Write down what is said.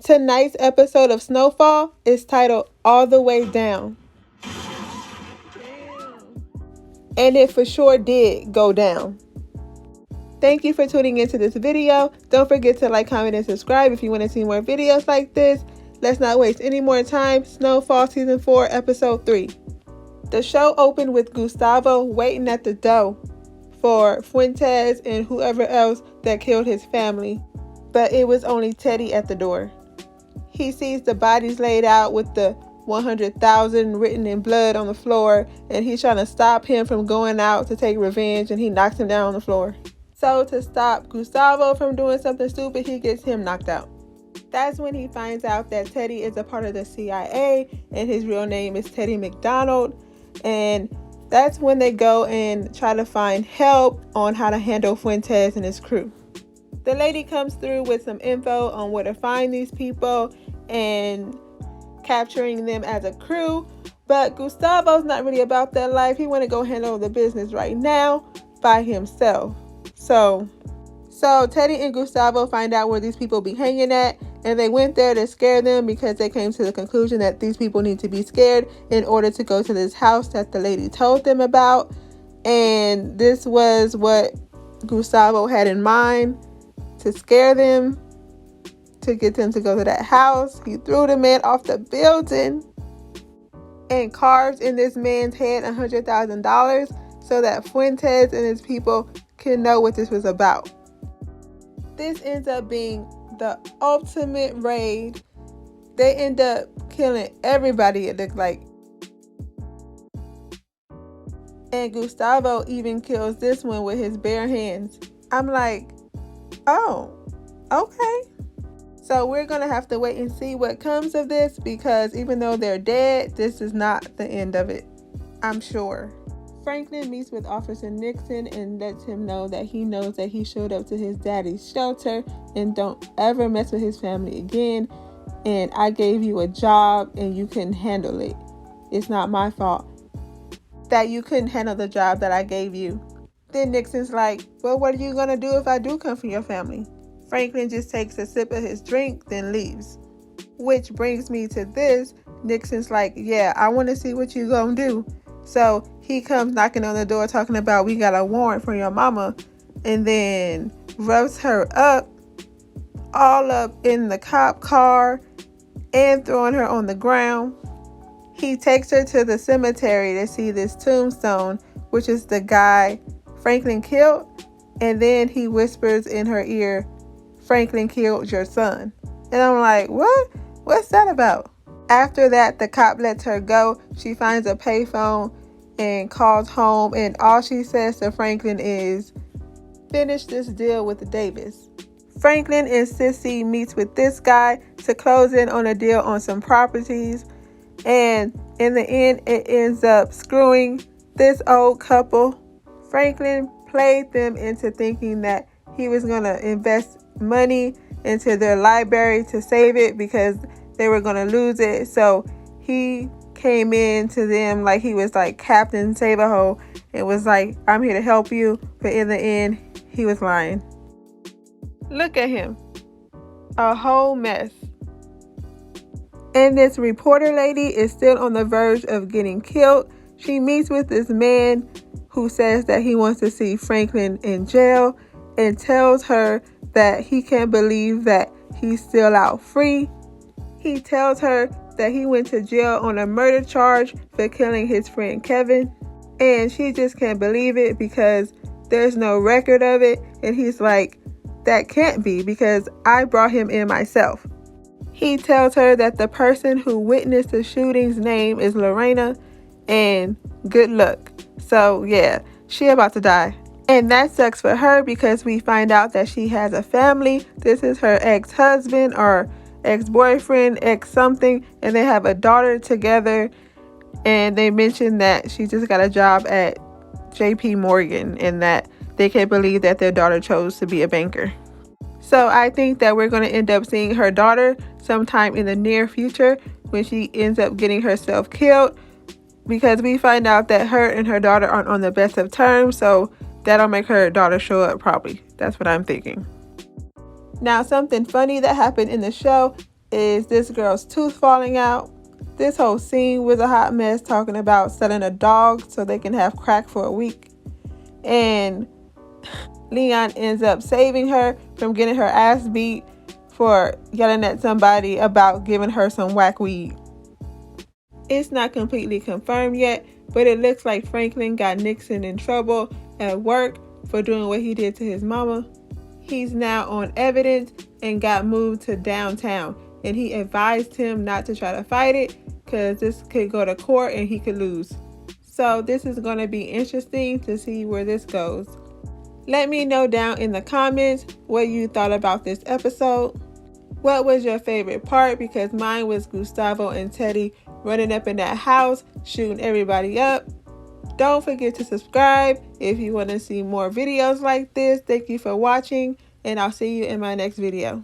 Tonight's episode of Snowfall is titled All the Way Down. And it for sure did go down. Thank you for tuning into this video. Don't forget to like, comment, and subscribe if you want to see more videos like this. Let's not waste any more time. Snowfall Season 4, Episode 3. The show opened with Gustavo waiting at the door for Fuentes and whoever else that killed his family. But it was only Teddy at the door. He sees the bodies laid out with the 100,000 written in blood on the floor, and he's trying to stop him from going out to take revenge, and he knocks him down on the floor. So to stop Gustavo from doing something stupid, he gets him knocked out. That's when he finds out that Teddy is a part of the CIA, and his real name is Teddy McDonald, and that's when they go and try to find help on how to handle Fuentes and his crew. The lady comes through with some info on where to find these people and capturing them as a crew. But Gustavo's not really about that life. He want to go handle the business right now by himself. So Teddy and Gustavo find out where these people be hanging at, and they went there to scare them because they came to the conclusion that these people need to be scared in order to go to this house that the lady told them about. And this was what Gustavo had in mind, to scare them, to get them to go to that house. He threw the man off the building and carved in this man's head $100,000 so that Fuentes and his people can know what this was about. This ends up being the ultimate raid. They end up killing everybody, it looked like. And Gustavo even kills this one with his bare hands. I'm like, oh, okay. So we're going to have to wait and see what comes of this, because even though they're dead, this is not the end of it, I'm sure. Franklin meets with Officer Nixon and lets him know that he knows that he showed up to his daddy's shelter and don't ever mess with his family again. And I gave you a job and you couldn't handle it. It's not my fault that you couldn't handle the job that I gave you. Then Nixon's like, well, what are you going to do if I do come for your family? Franklin just takes a sip of his drink, then leaves. Which brings me to this. Nixon's like, yeah, I want to see what you gonna do. So he comes knocking on the door talking about, we got a warrant for your mama, and then roughs her up, all up in the cop car and throwing her on the ground. He takes her to the cemetery to see this tombstone, which is the guy Franklin killed, and then he whispers in her ear, Franklin killed your son. And I'm like, what? What's that about? After that, the cop lets her go. She finds a payphone and calls home, and all she says to Franklin is, finish this deal with Davis. Franklin and Sissy meets with this guy to close in on a deal on some properties, and in the end, it ends up screwing this old couple. Franklin played them into thinking that he was going to invest money into their library to save it because they were going to lose it. So he came in to them like he was like Captain Save-A-Ho and was like, I'm here to help you. But in the end, he was lying. Look at him. A whole mess. And this reporter lady is still on the verge of getting killed. She meets with this man who says that he wants to see Franklin in jail and tells her that he can't believe that he's still out free. He tells her that he went to jail on a murder charge for killing his friend Kevin, and she just can't believe it because there's no record of it. And he's like, that can't be because I brought him in myself. He tells her that the person who witnessed the shooting's name is Lorena, and good luck. So yeah, she about to die. And that sucks for her because we find out that she has a family. This is her ex-husband or ex-boyfriend, ex-something, and they have a daughter together. And they mentioned that she just got a job at JP Morgan and that they can't believe that their daughter chose to be a banker. So I think that we're going to end up seeing her daughter sometime in the near future when she ends up getting herself killed, because we find out that her and her daughter aren't on the best of terms. So that'll make her daughter show up probably. That's what I'm thinking. Now, something funny that happened in the show, is this girl's tooth falling out. This whole scene was a hot mess, talking about selling a dog so they can have crack for a week. And Leon ends up saving her from getting her ass beat for yelling at somebody about giving her some whack weed. It's not completely confirmed yet, but it looks like Franklin got Nixon in trouble at work for doing what he did to his mama. He's now on evidence and got moved to downtown, and he advised him not to try to fight it because this could go to court and he could lose. So this is going to be interesting to see where this goes. Let me know down in the comments what you thought about this episode. What was your favorite part? Because mine was Gustavo and Teddy running up in that house, shooting everybody up. Don't forget to subscribe if you want to see more videos like this. Thank you for watching, and I'll see you in my next video.